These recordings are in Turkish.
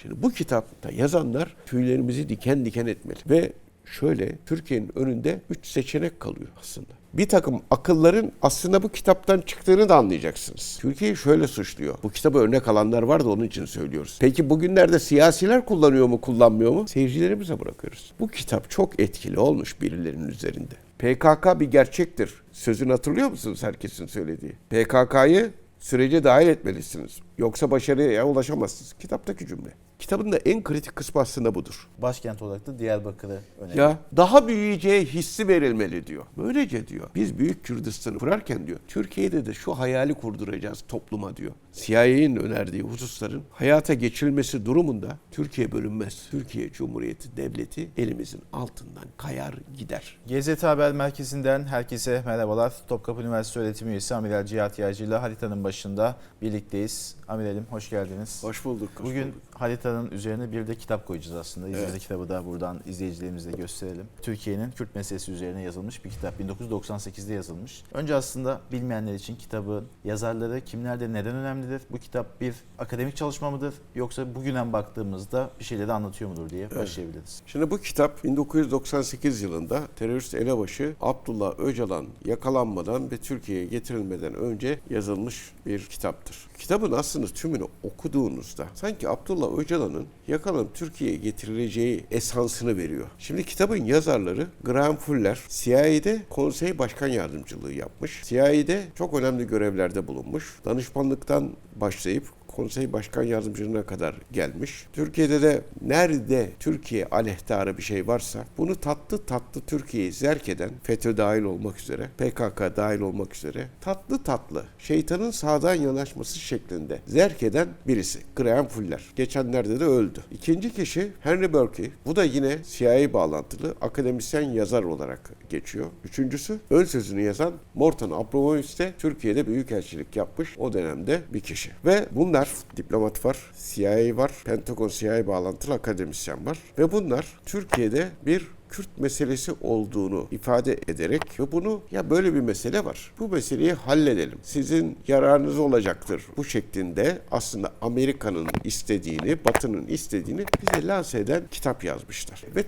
Şimdi bu kitapta yazanlar tüylerimizi diken diken etmeli. Ve şöyle Türkiye'nin önünde 3 seçenek kalıyor aslında. Bir takım akılların aslında bu kitaptan çıktığını da anlayacaksınız. Türkiye'yi şöyle suçluyor. Bu kitabı örnek alanlar var da onun için söylüyoruz. Peki bugünlerde siyasiler kullanıyor mu, kullanmıyor mu? Seyircilerimize bırakıyoruz. Bu kitap çok etkili olmuş birilerinin üzerinde. PKK bir gerçektir. Sözünü hatırlıyor musunuz herkesin söylediği? PKK'yı sürece dahil etmelisiniz. Yoksa başarıya ulaşamazsınız. Kitaptaki cümle. Kitabın da en kritik kısmı aslında budur. Başkent olarak da Diyarbakır'ı öneriyor. Ya daha büyüyeceği hissi verilmeli diyor. Böylece diyor biz Büyük Kürdistan'ı kurarken diyor Türkiye'de de şu hayali kurduracağız topluma diyor. CIA'nin önerdiği hususların hayata geçirilmesi durumunda Türkiye bölünmez. Türkiye Cumhuriyeti Devleti elimizin altından kayar gider. GZT Haber Merkezi'nden herkese merhabalar. Topkapı Üniversitesi öğretim üyesi Amiral Cihat Yağcı ile haritanın başında birlikteyiz. Amiralim hoş geldiniz. Hoş bulduk. Bugün haritanın üzerine bir de kitap koyacağız aslında. İzninizle Evet. kitabı da buradan izleyicilerimize gösterelim. Türkiye'nin Kürt meselesi üzerine yazılmış bir kitap. 1998'de yazılmış. Önce aslında bilmeyenler için kitabın yazarları kimlerdir, neden önemlidir? Bu kitap bir akademik çalışma mıdır? Yoksa bugünden baktığımızda bir şeyleri anlatıyor mudur diye başlayabiliriz. Şimdi bu kitap 1998 yılında terörist elebaşı Abdullah Öcalan yakalanmadan ve Türkiye'ye getirilmeden önce yazılmış bir kitaptır. Kitabın aslında tümünü okuduğunuzda sanki Abdullah Öcalan'ın yakalanıp Türkiye'ye getirileceği esansını veriyor. Şimdi kitabın yazarları Graham Fuller, CIA'de konsey başkan yardımcılığı yapmış. CIA'de çok önemli görevlerde bulunmuş. Danışmanlıktan başlayıp konsey başkan yardımcılığına kadar gelmiş. Türkiye'de de nerede Türkiye aleyhtarı bir şey varsa bunu tatlı tatlı Türkiye'yi zerk eden FETÖ dahil olmak üzere, PKK dahil olmak üzere tatlı tatlı şeytanın sağdan yanaşması şeklinde zerk eden birisi. Graham Fuller. Geçenlerde de öldü. İkinci kişi Henry Berkey. Bu da yine CIA bağlantılı akademisyen yazar olarak geçiyor. Üçüncüsü ön sözünü yazan Morton Abramovich de Türkiye'de büyükelçilik yapmış o dönemde bir kişi. Ve bunlar diplomat var, CIA var, Pentagon CIA bağlantılı akademisyen var ve bunlar Türkiye'de bir Kürt meselesi olduğunu ifade ederek ve bunu ya böyle bir mesele var. Bu meseleyi halledelim. Sizin yararınız olacaktır. Bu şeklinde aslında Amerika'nın istediğini, Batı'nın istediğini bize lanse eden kitap yazmışlar. Ve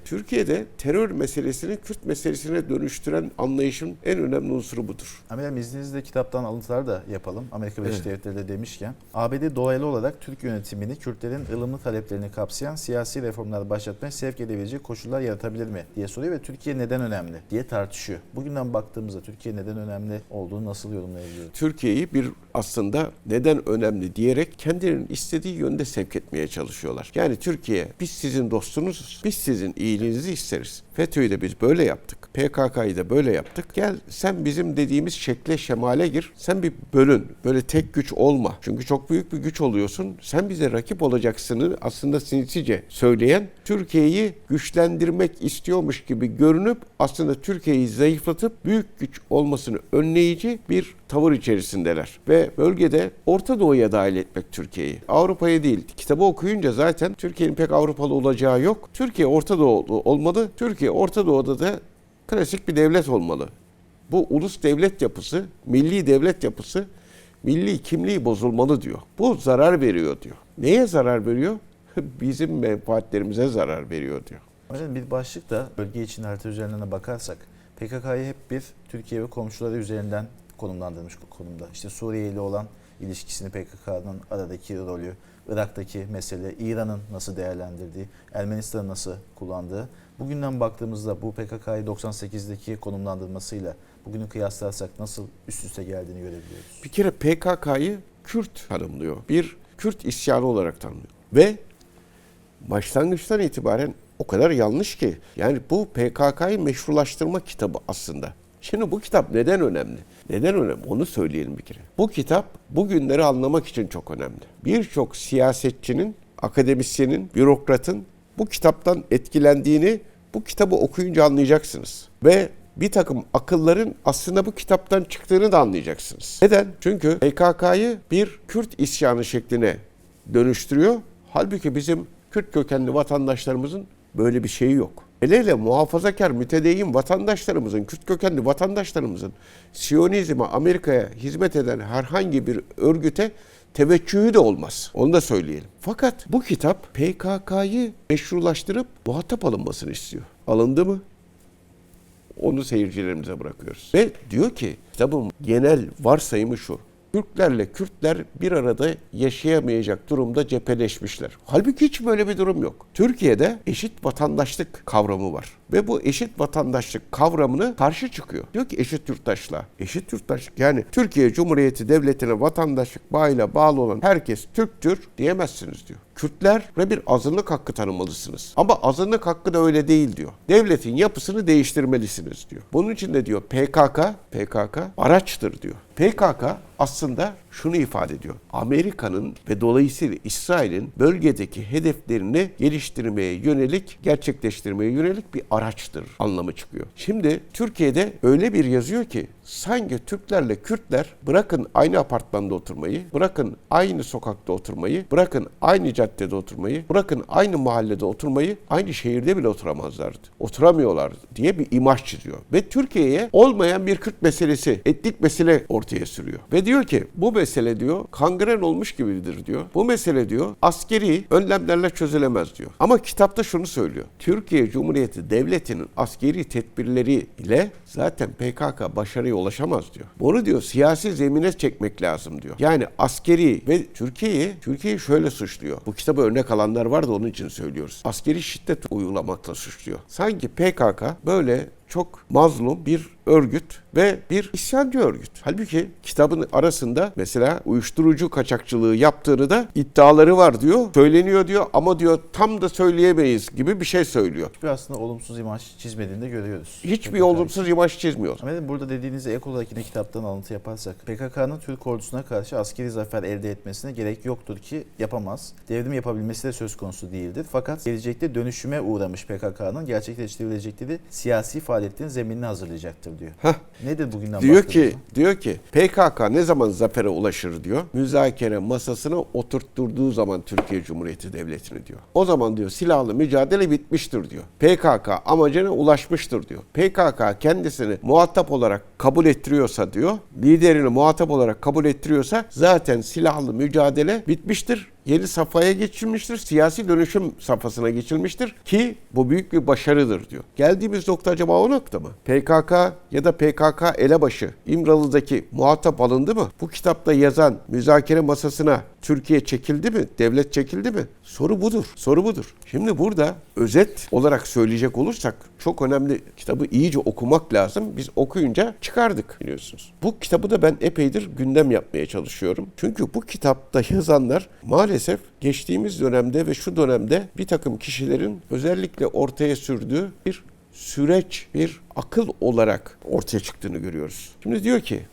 Türkiye'de terör meselesini Kürt meselesine dönüştüren anlayışın en önemli unsuru budur. Amiral izninizle kitaptan alıntılar da yapalım. Amerika Birleşik Devletleri de demişken. ABD dolaylı olarak Türk yönetimini Kürtlerin ılımlı taleplerini kapsayan siyasi reformlar başlatmaya sevk edebilecek koşullar yaratabilir mi diye soruyor ve Türkiye neden önemli diye tartışıyor. Bugünden baktığımızda Türkiye neden önemli olduğunu nasıl yorumlayabiliyoruz? Türkiye'yi bir aslında neden önemli diyerek kendilerinin istediği yönde sevk etmeye çalışıyorlar. Yani Türkiye biz sizin dostunuzuz, biz sizin iyiliğinizi isteriz. FETÖ'yü de biz böyle yaptık. PKK'yı da böyle yaptık. Gel sen bizim dediğimiz şekle şemale gir. Sen bir bölün. Böyle tek güç olma. Çünkü çok büyük bir güç oluyorsun. Sen bize rakip olacaksını aslında sinsice söyleyen Türkiye'yi güçlendirmek istiyormuş gibi görünüp aslında Türkiye'yi zayıflatıp büyük güç olmasını önleyici bir tavır içerisindeler. Ve bölgede Orta Doğu'ya dahil etmek Türkiye'yi. Avrupa'ya değil. Kitabı okuyunca zaten Türkiye'nin pek Avrupalı olacağı yok. Türkiye Orta Doğu olmalı. Türkiye Orta Doğu'da da klasik bir devlet olmalı. Bu ulus devlet yapısı, milli devlet yapısı, milli kimliği bozulmalı diyor. Bu zarar veriyor diyor. Neye zarar veriyor? Bizim menfaatlerimize zarar veriyor diyor. Hocam bir başlık da bölge için harita üzerinden bakarsak PKK'yı hep bir Türkiye ve komşuları üzerinden konumlandırmış konumda. İşte Suriye ile olan ilişkisini PKK'nın aradaki rolü, Irak'taki mesele, İran'ın nasıl değerlendirdiği, Ermenistan'ın nasıl kullandığı. Bugünden baktığımızda bu PKK'yı 98'deki konumlandırmasıyla bugünü kıyaslarsak nasıl üst üste geldiğini görebiliyoruz. Bir kere PKK'yı Kürt tanımlıyor. Bir Kürt isyanı olarak tanımlıyor. Ve başlangıçtan itibaren o kadar yanlış ki. Yani bu PKK'yı meşrulaştırma kitabı aslında. Şimdi bu kitap neden önemli? Neden önemli? Onu söyleyelim bir kere. Bu kitap bugünleri anlamak için çok önemli. Birçok siyasetçinin, akademisyenin, bürokratın bu kitaptan etkilendiğini bu kitabı okuyunca anlayacaksınız. Ve bir takım akılların aslında bu kitaptan çıktığını da anlayacaksınız. Neden? Çünkü PKK'yı bir Kürt isyanı şekline dönüştürüyor. Halbuki bizim Kürt kökenli vatandaşlarımızın böyle bir şeyi yok. Hele muhafazakar, mütedeyyin vatandaşlarımızın, Kürt kökenli vatandaşlarımızın Siyonizme, Amerika'ya hizmet eden herhangi bir örgüte teveccühü de olmaz. Onu da söyleyelim. Fakat bu kitap PKK'yı meşrulaştırıp muhatap alınmasını istiyor. Alındı mı? Onu seyircilerimize bırakıyoruz. Ve diyor ki kitabın genel varsayımı şu: Türklerle Kürtler bir arada yaşayamayacak durumda cepheleşmişler. Halbuki hiç böyle bir durum yok. Türkiye'de eşit vatandaşlık kavramı var. Ve bu eşit vatandaşlık kavramına karşı çıkıyor. Diyor ki eşit yurttaşlığa. Eşit yurttaşlık yani Türkiye Cumhuriyeti Devleti'ne vatandaşlık bağıyla bağlı olan herkes Türktür diyemezsiniz diyor. Kürtlere bir azınlık hakkı tanımalısınız. Ama azınlık hakkı da öyle değil diyor. Devletin yapısını değiştirmelisiniz diyor. Bunun için de diyor PKK araçtır diyor. PKK aslında şunu ifade ediyor: Amerika'nın ve dolayısıyla İsrail'in bölgedeki hedeflerini geliştirmeye yönelik, gerçekleştirmeye yönelik bir araçtır anlamı çıkıyor. Şimdi Türkiye'de öyle bir yazıyor ki sanki Türklerle Kürtler bırakın aynı apartmanda oturmayı, bırakın aynı sokakta oturmayı, bırakın aynı caddede oturmayı, bırakın aynı mahallede oturmayı, aynı şehirde bile oturamazlardı. Oturamıyorlardı diye bir imaj çiziyor. Ve Türkiye'ye olmayan bir Kürt meselesi, etnik mesele ortaya sürüyor. Ve diyor ki bu mesele diyor kangren olmuş gibidir diyor. Bu mesele diyor askeri önlemlerle çözülemez diyor. Ama kitapta şunu söylüyor: Türkiye Cumhuriyeti Devleti'nin askeri tedbirleriyle zaten PKK başarıya ulaşamaz diyor. Bunu diyor siyasi zemine çekmek lazım diyor. Yani askeri ve Türkiye'yi şöyle suçluyor. Bu kitabı örnek alanlar var da onun için söylüyoruz. Askeri şiddet uygulamakla suçluyor. Sanki PKK böyle çok mazlum bir örgüt ve bir isyancı örgüt. Halbuki kitabın arasında mesela uyuşturucu kaçakçılığı yaptığını da iddiaları var diyor. Söyleniyor diyor ama diyor tam da söyleyemeyiz gibi bir şey söylüyor. Hiçbir aslında olumsuz imaj çizmediğini de görüyoruz. Hiçbir olumsuz imaj çizmiyor. Ama burada dediğinize ek olarak yine kitaptan alıntı yaparsak PKK'nın Türk ordusuna karşı askeri zafer elde etmesine gerek yoktur ki yapamaz. Devrim yapabilmesi de söz konusu değildir. Fakat gelecekte dönüşüme uğramış PKK'nın gerçekleştirebilecekleri siyasi faaliyetlerin zeminini hazırlayacaktır diyor. Nedir bugünden Diyor ki PKK ne zaman zafere ulaşır diyor. Müzakere masasına oturtturduğu zaman Türkiye Cumhuriyeti Devleti'ni diyor. O zaman diyor silahlı mücadele bitmiştir diyor. PKK amacına ulaşmıştır diyor. PKK kendisini muhatap olarak kabul ettiriyorsa diyor, liderini muhatap olarak kabul ettiriyorsa zaten silahlı mücadele bitmiştir. Yeni safhaya geçilmiştir. Siyasi dönüşüm safhasına geçilmiştir ki bu büyük bir başarıdır diyor. Geldiğimiz nokta acaba o nokta mı? PKK ya da PKK elebaşı İmralı'daki muhatap alındı mı? Bu kitapta yazan müzakere masasına Türkiye çekildi mi? Devlet çekildi mi? Soru budur. Soru budur. Şimdi burada özet olarak söyleyecek olursak çok önemli, kitabı iyice okumak lazım. Biz okuyunca çıkardık biliyorsunuz. Bu kitabı da ben epeydir gündem yapmaya çalışıyorum. Çünkü bu kitapta yazanlar maalesef geçtiğimiz dönemde ve şu dönemde bir takım kişilerin özellikle ortaya sürdüğü bir süreç, bir akıl olarak ortaya çıktığını görüyoruz. Şimdi diyor ki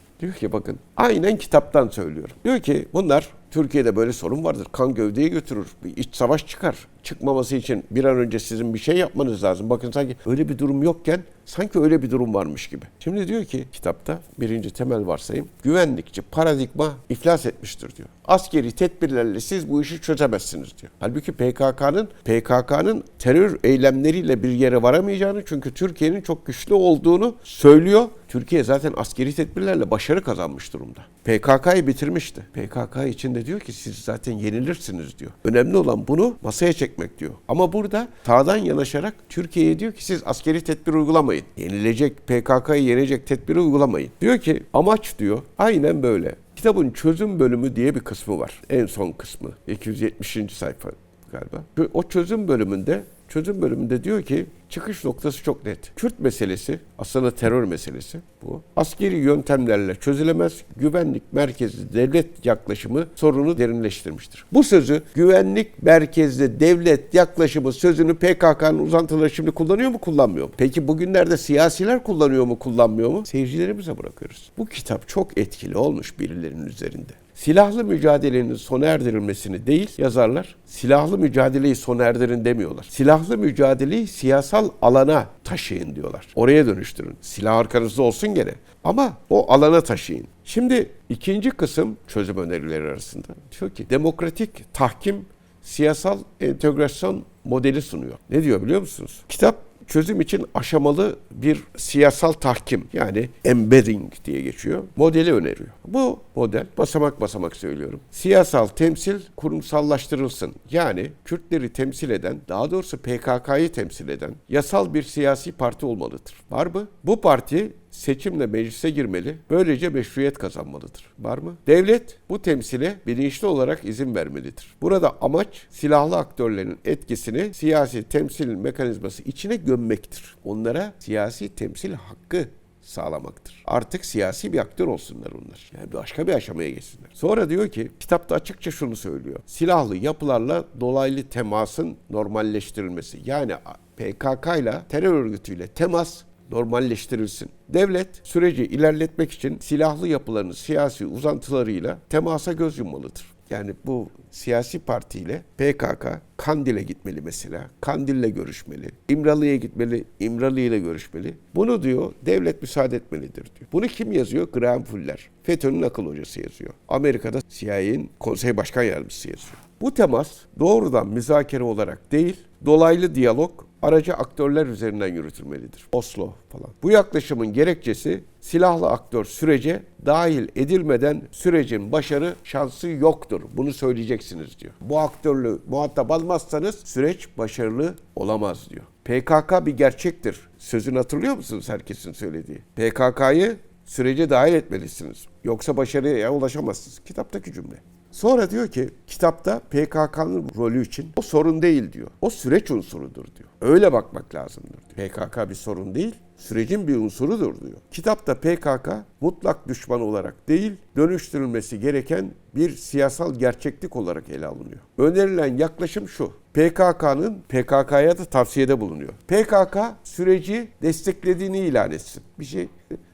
bakın aynen kitaptan söylüyorum. Diyor ki bunlar Türkiye'de böyle sorun vardır. Kan gövdeyi götürür. Bir iç savaş çıkar. Çıkmaması için bir an önce sizin bir şey yapmanız lazım. Bakın sanki öyle bir durum yokken sanki öyle bir durum varmış gibi. Şimdi diyor ki kitapta birinci temel varsayım güvenlikçi paradigma iflas etmiştir diyor. Askeri tedbirlerle siz bu işi çözemezsiniz diyor. Halbuki PKK'nın terör eylemleriyle bir yere varamayacağını, çünkü Türkiye'nin çok güçlü olduğunu söylüyor. Türkiye zaten askeri tedbirlerle başarı kazanmış durumda. PKK'yı bitirmişti. PKK için de diyor ki siz zaten yenilirsiniz diyor. Önemli olan bunu masaya çekmek diyor. Ama burada sağdan yanaşarak Türkiye'ye diyor ki siz askeri tedbir uygulamayın. Yenilecek, PKK'yı yenecek tedbiri uygulamayın. Diyor ki amaç diyor aynen böyle. Kitabın çözüm bölümü diye bir kısmı var. En son kısmı. 270. sayfa galiba. O çözüm bölümünde diyor ki çıkış noktası çok net. Kürt meselesi aslında terör meselesi bu. Askeri yöntemlerle çözülemez. Güvenlik merkezli devlet yaklaşımı sorunu derinleştirmiştir. Bu sözü güvenlik merkezli devlet yaklaşımı sözünü PKK'nın uzantıları şimdi kullanıyor mu, kullanmıyor mu? Peki bugünlerde siyasiler kullanıyor mu, kullanmıyor mu? Seyircilerimize bırakıyoruz. Bu kitap çok etkili olmuş birilerinin üzerinde. Silahlı mücadelenin sona erdirilmesini değil, yazarlar silahlı mücadeleyi sona erdirin demiyorlar. Silahlı mücadeleyi siyasal alana taşıyın diyorlar. Oraya dönüştürün. Silah arkanızda olsun gene ama o alana taşıyın. Şimdi ikinci kısım çözüm önerileri arasında diyor ki demokratik tahkim siyasal entegrasyon modeli sunuyor. Ne diyor biliyor musunuz? Kitap çözüm için aşamalı bir siyasal tahkim, yani embedding diye geçiyor, modeli öneriyor. Bu model, basamak basamak söylüyorum, siyasal temsil kurumsallaştırılsın. Yani Kürtleri temsil eden, daha doğrusu PKK'yı temsil eden yasal bir siyasi parti olmalıdır. Var mı? Bu parti seçimle meclise girmeli, böylece meşruiyet kazanmalıdır. Var mı? Devlet bu temsile bilinçli olarak izin vermelidir. Burada amaç silahlı aktörlerin etkisini siyasi temsil mekanizması içine gömmektir. Onlara siyasi temsil hakkı sağlamaktır. Artık siyasi bir aktör olsunlar onlar. Yani başka bir aşamaya geçsinler. Sonra diyor ki, kitapta açıkça şunu söylüyor. Silahlı yapılarla dolaylı temasın normalleştirilmesi. Yani PKK ile terör örgütüyle temas normalleştirilsin. Devlet süreci ilerletmek için silahlı yapıların siyasi uzantılarıyla temasa göz yummalıdır. Yani bu siyasi partiyle PKK Kandil'e gitmeli mesela. Kandil'le görüşmeli. İmralı'ya gitmeli. İmralı ile görüşmeli. Bunu diyor devlet müsaade etmelidir diyor. Bunu kim yazıyor? Graham Fuller. FETÖ'nün akıl hocası yazıyor. Amerika'da CIA'nin konsey başkan yardımcısı yazıyor. Bu temas doğrudan müzakere olarak değil, dolaylı diyalog, aracı aktörler üzerinden yürütülmelidir. Oslo falan. Bu yaklaşımın gerekçesi, silahlı aktör sürece dahil edilmeden sürecin başarı şansı yoktur. Bunu söyleyeceksiniz diyor. Bu aktörlü muhatap almazsanız süreç başarılı olamaz diyor. PKK bir gerçektir. Sözünü hatırlıyor musunuz herkesin söylediği? PKK'yı sürece dahil etmelisiniz. Yoksa başarıya ulaşamazsınız. Kitaptaki cümle. Sonra diyor ki kitapta PKK'nın rolü için o sorun değil diyor. O süreç unsurudur diyor. Öyle bakmak lazımdır diyor. PKK bir sorun değil, sürecin bir unsurudur diyor. Kitapta PKK mutlak düşman olarak değil, dönüştürülmesi gereken bir siyasal gerçeklik olarak ele alınıyor. Önerilen yaklaşım şu. PKK'ya da tavsiyede bulunuyor. PKK süreci desteklediğini ilan etsin. Bir şey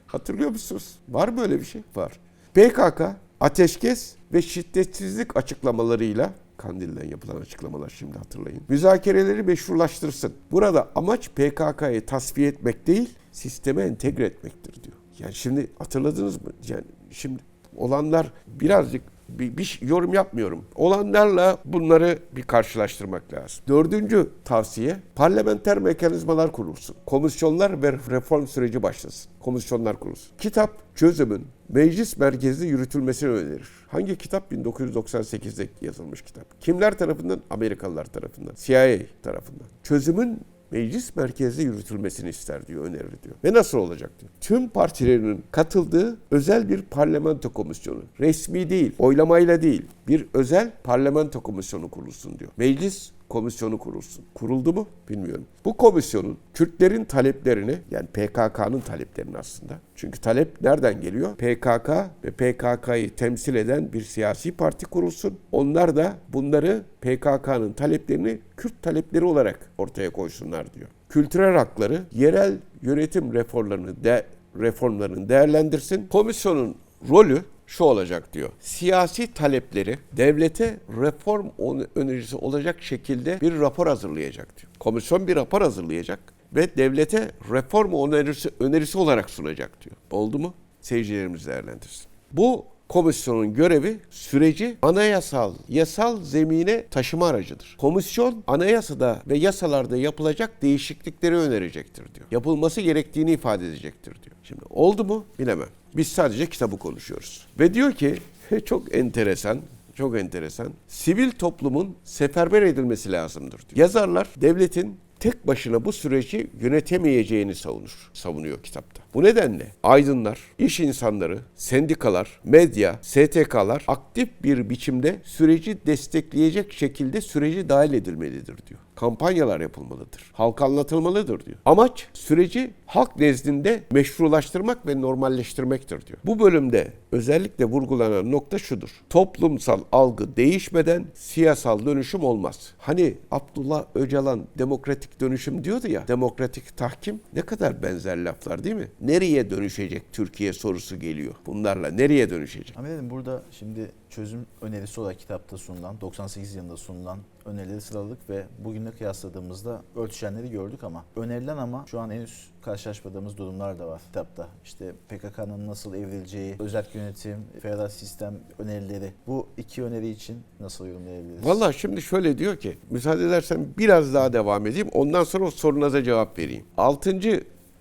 hatırlıyor musunuz? Var mı öyle bir şey? Var. PKK ateşkes ve şiddetsizlik açıklamalarıyla, Kandil'den yapılan açıklamalar şimdi hatırlayın, müzakereleri meşrulaştırsın. Burada amaç PKK'yı tasfiye etmek değil, sisteme entegre etmektir diyor. Yani şimdi hatırladınız mı? Yani şimdi olanlar birazcık bir yorum yapmıyorum. Olanlarla bunları bir karşılaştırmak lazım. 4. tavsiye, parlamenter mekanizmalar kurulsun. Komisyonlar ve reform süreci başlasın. Komisyonlar kurulsun. Kitap çözümün meclis merkezli yürütülmesini önerir. Hangi kitap? 1998'de yazılmış kitap. Kimler tarafından? Amerikalılar tarafından. CIA tarafından. Çözümün meclis merkezli yürütülmesini ister diyor, önerir diyor. Ve nasıl olacak diyor. Tüm partilerin katıldığı özel bir parlamento komisyonu. Resmi değil, oylamayla değil. Bir özel parlamento komisyonu kurulsun diyor. Meclis komisyonu kurulsun. Kuruldu mu? Bilmiyorum. Bu komisyonun Kürtlerin taleplerini, yani PKK'nın taleplerini aslında. Çünkü talep nereden geliyor? PKK ve PKK'yı temsil eden bir siyasi parti kurulsun. Onlar da bunları, PKK'nın taleplerini Kürt talepleri olarak ortaya koysunlar diyor. Kültürel hakları, yerel yönetim reformlarını değerlendirsin. Komisyonun rolü şu olacak diyor. Siyasi talepleri devlete reform önerisi olacak şekilde bir rapor hazırlayacak diyor. Komisyon bir rapor hazırlayacak ve devlete reform önerisi olarak sunacak diyor. Oldu mu? Seyircilerimiz değerlendirsin. Bu komisyonun görevi süreci yasal zemine taşıma aracıdır. Komisyon anayasada ve yasalarda yapılacak değişiklikleri önerecektir diyor. Yapılması gerektiğini ifade edecektir diyor. Şimdi oldu mu? Bilemem. Biz sadece kitabı konuşuyoruz. Ve diyor ki çok enteresan, sivil toplumun seferber edilmesi lazımdır diyor. Yazarlar devletin tek başına bu süreci yönetemeyeceğini savunuyor kitapta. Bu nedenle aydınlar, iş insanları, sendikalar, medya, STK'lar aktif bir biçimde süreci destekleyecek şekilde süreci dahil edilmelidir diyor. Kampanyalar yapılmalıdır. Halka anlatılmalıdır diyor. Amaç süreci halk nezdinde meşrulaştırmak ve normalleştirmektir diyor. Bu bölümde özellikle vurgulanan nokta şudur. Toplumsal algı değişmeden siyasal dönüşüm olmaz. Hani Abdullah Öcalan demokratik dönüşüm diyordu ya, demokratik tahkim, ne kadar benzer laflar değil mi? nereye dönüşecek Türkiye sorusu geliyor. Bunlarla nereye dönüşecek? Ama dedim burada şimdi çözüm önerisi olarak kitapta sunulan, 98 yılında sunulan önerileri sıraladık ve bugünle kıyasladığımızda örtüşenleri gördük ama önerilen ama şu an henüz karşılaşmadığımız durumlar da var kitapta. İşte PKK'nın nasıl evrileceği, özerk yönetim, federal sistem önerileri. Bu iki öneri için nasıl yorumlayabiliriz? Vallahi şimdi şöyle diyor ki, müsaade edersen biraz daha devam edeyim. Ondan sonra o sorunuza cevap vereyim. 6.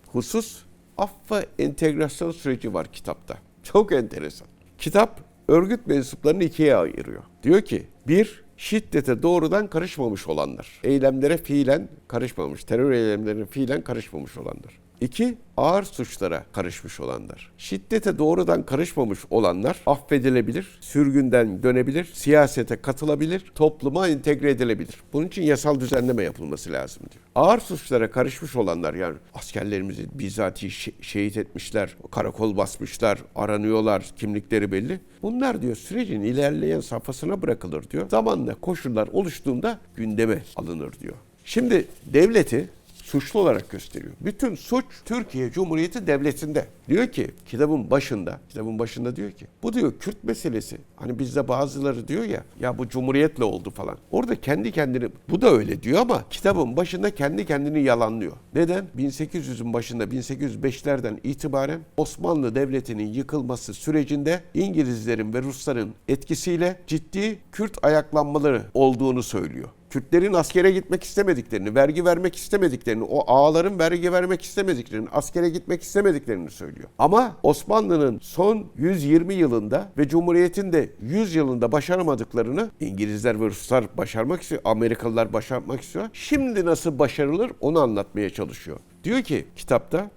husus, af ve entegrasyon süreci var kitapta. Çok enteresan. Kitap örgüt mensuplarını ikiye ayırıyor. Diyor ki, bir, şiddete doğrudan karışmamış olanlar. Eylemlere fiilen karışmamış, terör eylemlerine fiilen karışmamış olanlar. 2. Ağır suçlara karışmış olanlar. Şiddete doğrudan karışmamış olanlar affedilebilir, sürgünden dönebilir, siyasete katılabilir, topluma entegre edilebilir. Bunun için yasal düzenleme yapılması lazım diyor. Ağır suçlara karışmış olanlar, yani askerlerimizi bizzati şehit etmişler, karakol basmışlar, aranıyorlar, kimlikleri belli. Bunlar diyor sürecin ilerleyen safhasına bırakılır diyor. Zamanla koşullar oluştuğunda gündeme alınır diyor. Şimdi devleti suçlu olarak gösteriyor. Bütün suç Türkiye Cumhuriyeti Devleti'nde. Diyor ki kitabın başında diyor ki bu diyor Kürt meselesi. Hani bizde bazıları diyor ya bu Cumhuriyet'le oldu falan. Orada kendi kendini, bu da öyle diyor ama kitabın başında kendi kendini yalanlıyor. Neden? 1800'ün başında 1805'lerden itibaren Osmanlı Devleti'nin yıkılması sürecinde İngilizlerin ve Rusların etkisiyle ciddi Kürt ayaklanmaları olduğunu söylüyor. Kürtlerin askere gitmek istemediklerini, vergi vermek istemediklerini, o ağaların vergi vermek istemediklerini, askere gitmek istemediklerini söylüyor. Ama Osmanlı'nın son 120 yılında ve Cumhuriyet'in de 100 yılında başaramadıklarını İngilizler ve Ruslar başarmak istiyor, Amerikalılar başarmak istiyor. Şimdi nasıl başarılır onu anlatmaya çalışıyor. Diyor ki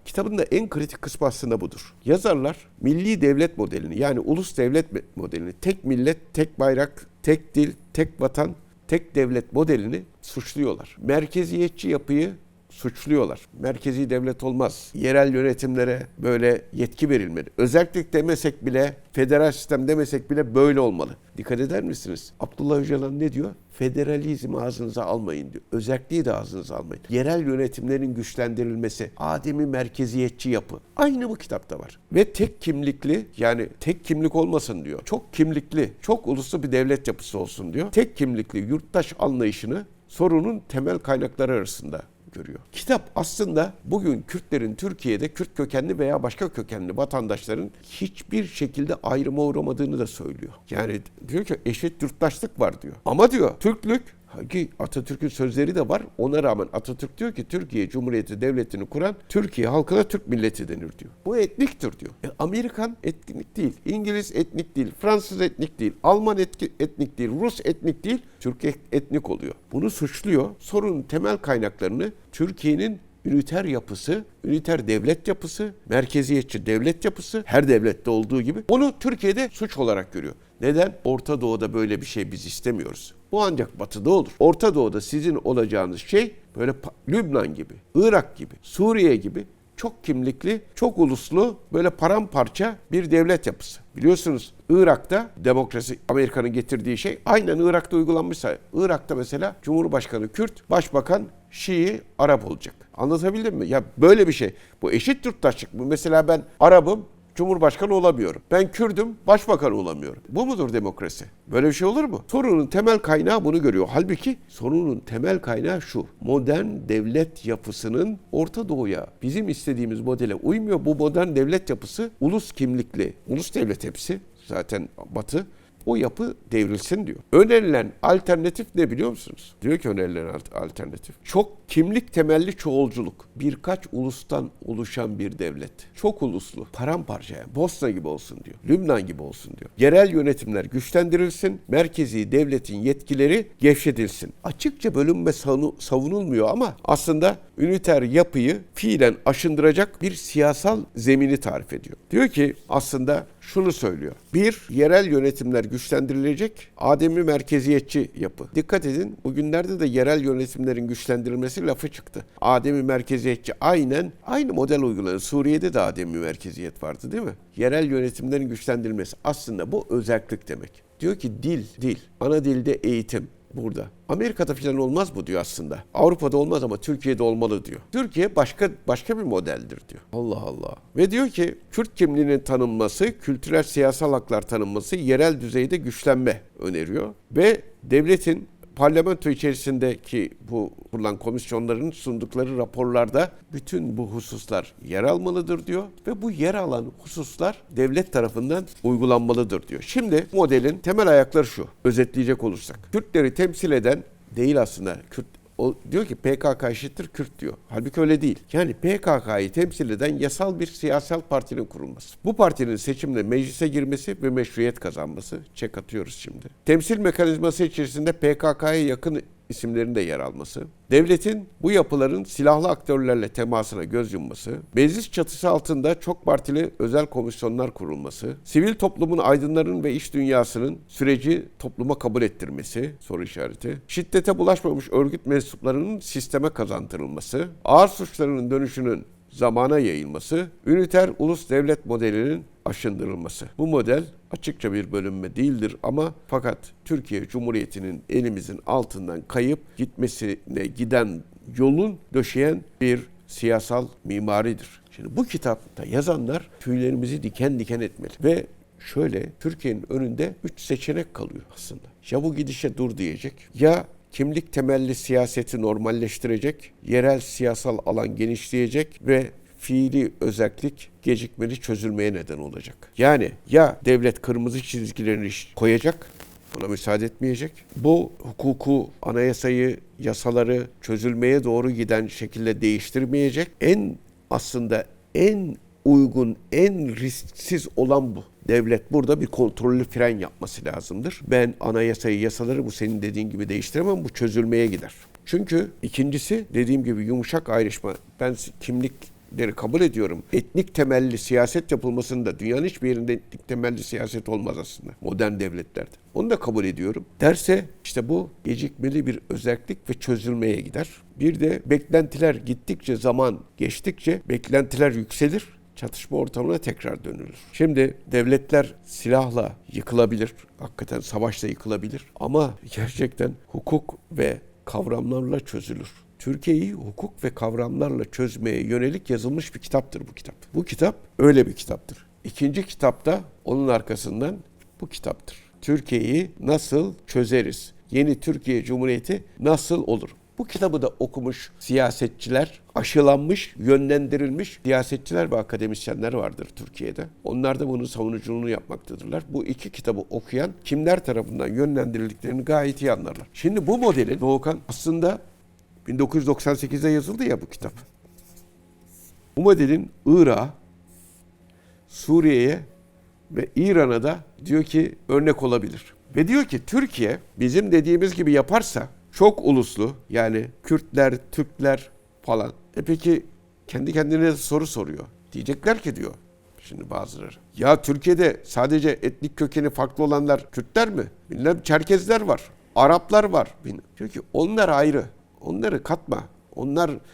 kitabın da en kritik kısmı aslında budur. Yazarlar milli devlet modelini, yani ulus devlet modelini, tek millet, tek bayrak, tek dil, tek vatan, tek devlet modelini suçluyorlar. Merkeziyetçi yapıyı suçluyorlar. Merkezi devlet olmaz. Yerel yönetimlere böyle yetki verilmeli. Özellik demesek bile, federal sistem demesek bile böyle olmalı. Dikkat eder misiniz? Abdullah Öcalan ne diyor? Federalizmi ağzınıza almayın diyor. Özelliği de ağzınıza almayın. Yerel yönetimlerin güçlendirilmesi, ademi merkeziyetçi yapı. Aynı bu kitapta var. Ve tek kimlikli, yani tek kimlik olmasın diyor. Çok kimlikli, çok uluslu bir devlet yapısı olsun diyor. Tek kimlikli yurttaş anlayışını sorunun temel kaynakları arasında görüyor. Kitap aslında bugün Kürtlerin Türkiye'de Kürt kökenli veya başka kökenli vatandaşların hiçbir şekilde ayrıma uğramadığını da söylüyor. Yani diyor ki eşit yurttaşlık var diyor. Ama diyor Türklük, ki Atatürk'ün sözleri de var. Ona rağmen Atatürk diyor ki Türkiye Cumhuriyeti Devleti'ni kuran Türkiye halkına Türk milleti denir diyor. Bu etniktir diyor. Amerikan etnik değil, İngiliz etnik değil, Fransız etnik değil, Alman etnik değil, Rus etnik değil, Türk etnik oluyor. Bunu suçluyor. Sorunun temel kaynaklarını Türkiye'nin üniter yapısı, üniter devlet yapısı, merkeziyetçi devlet yapısı, her devlette olduğu gibi onu Türkiye'de suç olarak görüyor. Neden? Orta Doğu'da böyle bir şey biz istemiyoruz. Bu ancak Batı'da olur. Orta Doğu'da sizin olacağınız şey böyle Lübnan gibi, Irak gibi, Suriye gibi çok kimlikli, çok uluslu, böyle paramparça bir devlet yapısı. Biliyorsunuz Irak'ta demokrasi, Amerika'nın getirdiği şey aynen Irak'ta uygulanmışsa. Irak'ta mesela Cumhurbaşkanı Kürt, Başbakan Şii, Arap olacak. Anlatabildim mi? Ya böyle bir şey. Bu eşit yurttaşlık mı? Mesela ben Arap'ım, Cumhurbaşkanı olamıyorum. Ben Kürdüm, başbakan olamıyorum. Bu mudur demokrasi? Böyle bir şey olur mu? Sorunun temel kaynağı bunu görüyor. Halbuki sorunun temel kaynağı şu. Modern devlet yapısının Orta Doğu'ya, bizim istediğimiz modele uymuyor. Bu modern devlet yapısı ulus kimlikli, ulus devlet hepsi zaten Batı. O yapı devrilsin diyor. Önerilen alternatif ne biliyor musunuz? Diyor ki önerilen alternatif. Çok kimlik temelli çoğulculuk. Birkaç ulustan oluşan bir devlet. Çok uluslu. Paramparça yani. Bosna gibi olsun diyor. Lübnan gibi olsun diyor. Yerel yönetimler güçlendirilsin. Merkezi devletin yetkileri gevşetilsin. Açıkça bölünme savunulmuyor ama aslında üniter yapıyı fiilen aşındıracak bir siyasal zemini tarif ediyor. Diyor ki aslında şunu söylüyor. Bir, yerel yönetimler güçlendirilecek, ademi merkeziyetçi yapı. Dikkat edin, bugünlerde de yerel yönetimlerin güçlendirilmesi lafı çıktı. Ademi merkeziyetçi aynı model uygulanıyor. Suriye'de de ademi merkeziyet vardı değil mi? Yerel yönetimlerin güçlendirilmesi aslında bu özellik demek. Diyor ki dil, ana dilde eğitim, burada. Amerika'da falan olmaz bu diyor aslında. Avrupa'da olmaz ama Türkiye'de olmalı diyor. Türkiye başka bir modeldir diyor. Allah Allah. Ve diyor ki Kürt kimliğinin tanınması, kültürel siyasal haklar tanınması, yerel düzeyde güçlenme öneriyor. Ve devletin parlamento içerisindeki bu kurulan komisyonların sundukları raporlarda bütün bu hususlar yer almalıdır diyor ve bu yer alan hususlar devlet tarafından uygulanmalıdır diyor. Şimdi modelin temel ayakları şu, özetleyecek olursak. Kürtleri temsil eden değil aslında Kürt. O diyor ki PKK eşittir Kürt diyor. Halbuki öyle değil. Yani PKK'yı temsil eden yasal bir siyasal partinin kurulması. Bu partinin seçimle meclise girmesi ve meşruiyet kazanması. Çek atıyoruz şimdi. Temsil mekanizması içerisinde PKK'ya yakın isimlerin de yer alması, devletin bu yapıların silahlı aktörlerle temasına göz yumması, meclis çatısı altında çok partili özel komisyonlar kurulması, sivil toplumun, aydınların ve iş dünyasının süreci topluma kabul ettirmesi, soru işareti, şiddete bulaşmamış örgüt mensuplarının sisteme kazandırılması, ağır suçlarının dönüşünün zamana yayılması, üniter ulus devlet modelinin aşındırılması. Bu model açıkça bir bölünme değildir ama fakat Türkiye Cumhuriyeti'nin elimizin altından kayıp gitmesine giden yolun döşeyen bir siyasal mimaridir. Şimdi bu kitapta yazanlar tüylerimizi diken diken etmeli ve şöyle Türkiye'nin önünde 3 seçenek kalıyor aslında. Ya bu gidişe dur diyecek, ya kimlik temelli siyaseti normalleştirecek, yerel siyasal alan genişleyecek ve fiili özellik gecikmeli çözülmeye neden olacak. Yani ya devlet kırmızı çizgilerini koyacak, buna müsaade etmeyecek. Bu hukuku, anayasayı, yasaları çözülmeye doğru giden şekilde değiştirmeyecek. Aslında en uygun, en risksiz olan bu. Devlet burada bir kontrollü fren yapması lazımdır. Ben anayasayı, yasaları bu senin dediğin gibi değiştiremem, bu çözülmeye gider. Çünkü ikincisi dediğim gibi yumuşak ayrışma. Ben kimlikleri kabul ediyorum. Etnik temelli siyaset yapılmasını da dünyanın hiçbir yerinde etnik temelli siyaset olmaz aslında. Modern devletlerde. Onu da kabul ediyorum. Derse işte bu gecikmeli bir özellik ve çözülmeye gider. Bir de beklentiler gittikçe, zaman geçtikçe beklentiler yükselir. Çatışma ortamına tekrar dönülür. Şimdi devletler silahla yıkılabilir, hakikaten savaşla yıkılabilir ama gerçekten hukuk ve kavramlarla çözülür. Türkiye'yi hukuk ve kavramlarla çözmeye yönelik yazılmış bir kitaptır bu kitap. Bu kitap öyle bir kitaptır. İkinci kitapta onun arkasından bu kitaptır. Türkiye'yi nasıl çözeriz? Yeni Türkiye Cumhuriyeti nasıl olur? Bu kitabı da okumuş siyasetçiler, aşılanmış, yönlendirilmiş siyasetçiler ve akademisyenler vardır Türkiye'de. Onlar da bunun savunuculuğunu yapmaktadırlar. Bu iki kitabı okuyan kimler tarafından yönlendirildiklerini gayet iyi anlarlar. Şimdi bu modelin Doğukan aslında 1998'de yazıldı ya bu kitap. Bu modelin Irak'a, Suriye'ye ve İran'a da diyor ki örnek olabilir. Ve diyor ki Türkiye bizim dediğimiz gibi yaparsa çok uluslu yani Kürtler, Türkler falan. Peki kendi kendine soru soruyor. Diyecekler ki diyor şimdi bazıları. Ya Türkiye'de sadece etnik kökeni farklı olanlar Kürtler mi? Bilmem Çerkezler var. Araplar var. Diyor ki onlar ayrı. Onları katma.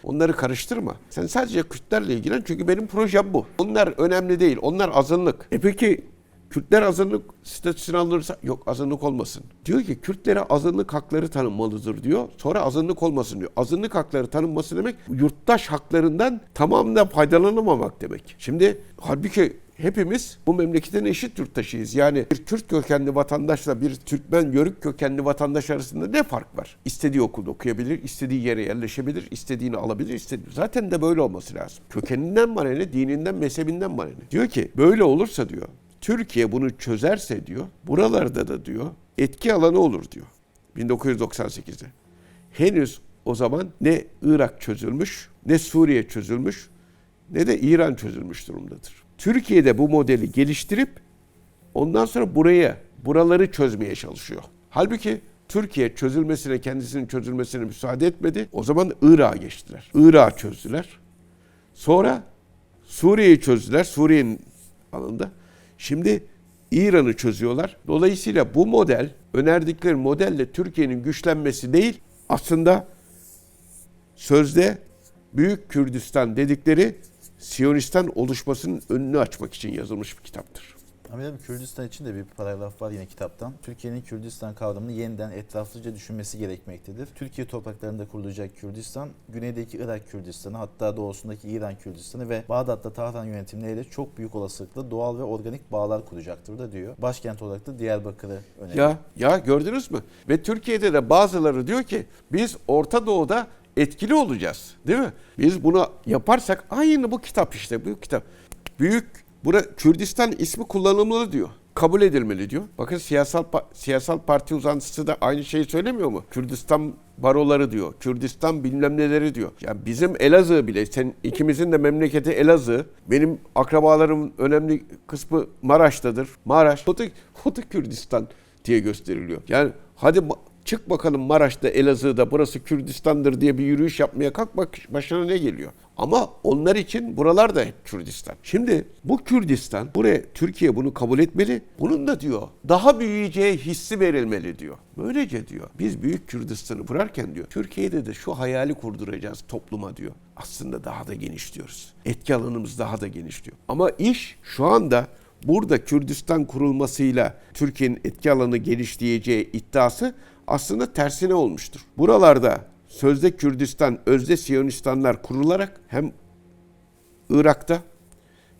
Onları karıştırma. Sen sadece Kürtlerle ilgilen çünkü benim projem bu. Onlar önemli değil. Onlar azınlık. Peki Kürtler azınlık statüsüne alınırsa yok azınlık olmasın. Diyor ki Kürtlere azınlık hakları tanınmalıdır diyor. Sonra azınlık olmasın diyor. Azınlık hakları tanınması demek yurttaş haklarından tamamıyla faydalanamamak demek. Şimdi halbuki hepimiz bu memleketin eşit yurttaşıyız. Yani bir Kürt kökenli vatandaşla bir Türkmen Yörük kökenli vatandaş arasında ne fark var? İstediği okulda okuyabilir, istediği yere yerleşebilir, istediğini alabilir, zaten de böyle olması lazım. Kökeninden bana ne, dininden, mezhebinden bana ne? Diyor ki böyle olursa diyor, Türkiye bunu çözerse diyor, buralarda da diyor etki alanı olur diyor 1998'de. Henüz o zaman ne Irak çözülmüş, ne Suriye çözülmüş, ne de İran çözülmüş durumdadır. Türkiye'de bu modeli geliştirip ondan sonra buraları çözmeye çalışıyor. Halbuki Türkiye çözülmesine, kendisinin çözülmesine müsaade etmedi. O zaman Irak'a geçtiler. Irak'ı çözdüler. Sonra Suriye'yi çözdüler. Suriye'nin alanında. Şimdi İran'ı çözüyorlar. Dolayısıyla bu model, önerdikleri modelle Türkiye'nin güçlenmesi değil, aslında sözde Büyük Kürdistan dedikleri Siyonistan oluşmasının önünü açmak için yazılmış bir kitaptır. Amirim, Kürdistan için de bir paragraf var yine kitaptan. Türkiye'nin Kürdistan kavramını yeniden etraflıca düşünmesi gerekmektedir. Türkiye topraklarında kurulacak Kürdistan, güneydeki Irak Kürdistan'ı, hatta doğusundaki İran Kürdistan'ı ve Bağdat'ta Tahran yönetimleriyle çok büyük olasılıkla doğal ve organik bağlar kuracaktır da diyor. Başkent olarak da Diyarbakır'ı öneriyor. Ya gördünüz mü? Ve Türkiye'de de bazıları diyor ki biz Orta Doğu'da etkili olacağız. Değil mi? Biz bunu yaparsak aynı bu kitap işte bu kitap. Kürdistan ismi kullanılmalı diyor. Kabul edilmeli diyor. Bakın siyasal parti uzantısı da aynı şeyi söylemiyor mu? Kürdistan baroları diyor. Kürdistan bilmem neleri diyor. Yani bizim Elazığ bile, ikimizin de memleketi Elazığ. Benim akrabalarımın önemli kısmı Maraş'tadır. Maraş, o da Kürdistan diye gösteriliyor. Yani hadi çık bakalım Maraş'ta, Elazığ'da burası Kürdistan'dır diye bir yürüyüş yapmaya kalk, bak başına ne geliyor. Ama onlar için buralar da hep Kürdistan. Şimdi bu Kürdistan, Türkiye bunu kabul etmeli. Bunun da diyor daha büyüyeceği hissi verilmeli diyor. Böylece diyor biz Büyük Kürdistan'ı kurarken diyor Türkiye'de de şu hayali kurduracağız topluma diyor. Aslında daha da genişliyoruz. Etki alanımız daha da genişliyor. Ama iş şu anda burada Kürdistan kurulmasıyla Türkiye'nin etki alanı genişleyeceği iddiası aslında tersine olmuştur. Buralarda sözde Kürdistan, özde Siyonistanlar kurularak hem Irak'ta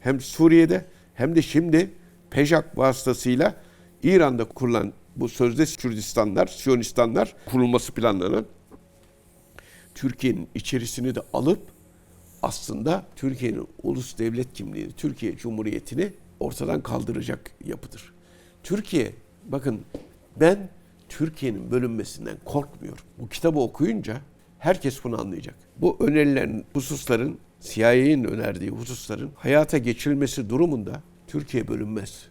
hem Suriye'de hem de şimdi PEJAK vasıtasıyla İran'da kurulan bu sözde Kürdistanlar, Siyonistanlar kurulması planlanan Türkiye'nin içerisini de alıp aslında Türkiye'nin ulus devlet kimliğini, Türkiye Cumhuriyeti'ni ortadan kaldıracak yapıdır. Türkiye, bakın ben Türkiye'nin bölünmesinden korkmuyorum. Bu kitabı okuyunca herkes bunu anlayacak. Bu önerilen hususların, CIA'nin önerdiği hususların hayata geçirilmesi durumunda Türkiye bölünmez.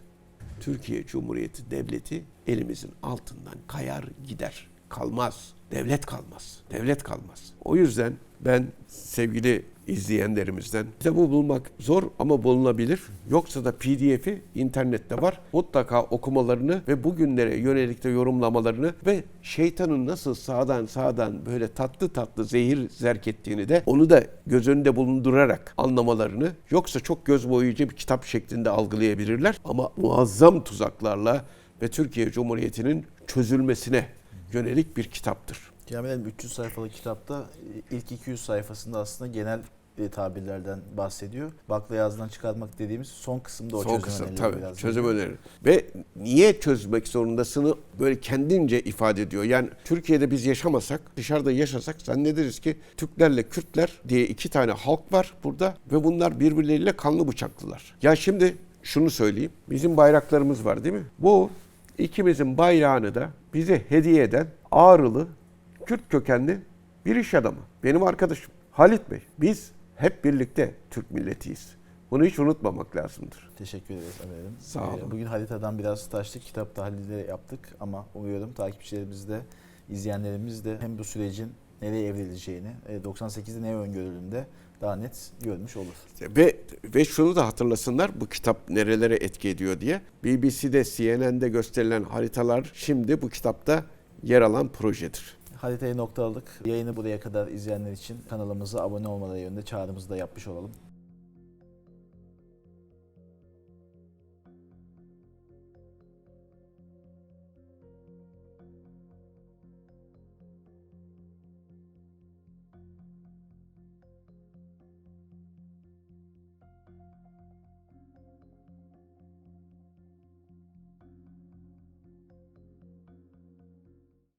Türkiye Cumhuriyeti Devleti elimizin altından kayar gider. Kalmaz. Devlet kalmaz. Devlet kalmaz. O yüzden ben sevgili izleyenlerimizden kitabı bulmak zor ama bulunabilir. Yoksa da PDF'i internette var. Mutlaka okumalarını ve bugünlere yönelik de yorumlamalarını ve şeytanın nasıl sağdan böyle tatlı zehir zerk ettiğini de onu da göz önünde bulundurarak anlamalarını, yoksa çok göz boyayıcı bir kitap şeklinde algılayabilirler. Ama muazzam tuzaklarla ve Türkiye Cumhuriyeti'nin çözülmesine yönelik bir kitaptır. Camilerim, 300 sayfalık kitapta ilk 200 sayfasında aslında genel tabirlerden bahsediyor. Bakla yazdan çıkarmak dediğimiz son kısımda o çözüm önerileri. Tabii, çözüm önerileri. Ve niye çözmek zorundasını böyle kendince ifade ediyor. Yani Türkiye'de biz yaşamasak, dışarıda yaşasak zannederiz ki Türklerle Kürtler diye iki tane halk var burada ve bunlar birbirleriyle kanlı bıçaklılar. Ya şimdi şunu söyleyeyim. Bizim bayraklarımız var değil mi? Bu ikimizin bayrağını da bize hediye eden Ağrılı Kürt kökenli bir iş adamı. Benim arkadaşım Halit Bey. Biz hep birlikte Türk milletiyiz. Bunu hiç unutmamak lazımdır. Teşekkür ederiz Amirim. Sağ olun. Bugün harita'dan biraz taştık. Kitap tahlili yaptık ama umuyorum takipçilerimiz de, izleyenlerimiz de hem bu sürecin nereye evrileceğini, 98'de ne öngörüldüğünde daha net görmüş olur. Ve şunu da hatırlasınlar, bu kitap nerelere etki ediyor diye. BBC'de, CNN'de gösterilen haritalar şimdi bu kitapta yer alan projedir. Haritayı noktaladık. Yayını buraya kadar izleyenler için kanalımıza abone olmaları yönünde çağrımızı da yapmış olalım.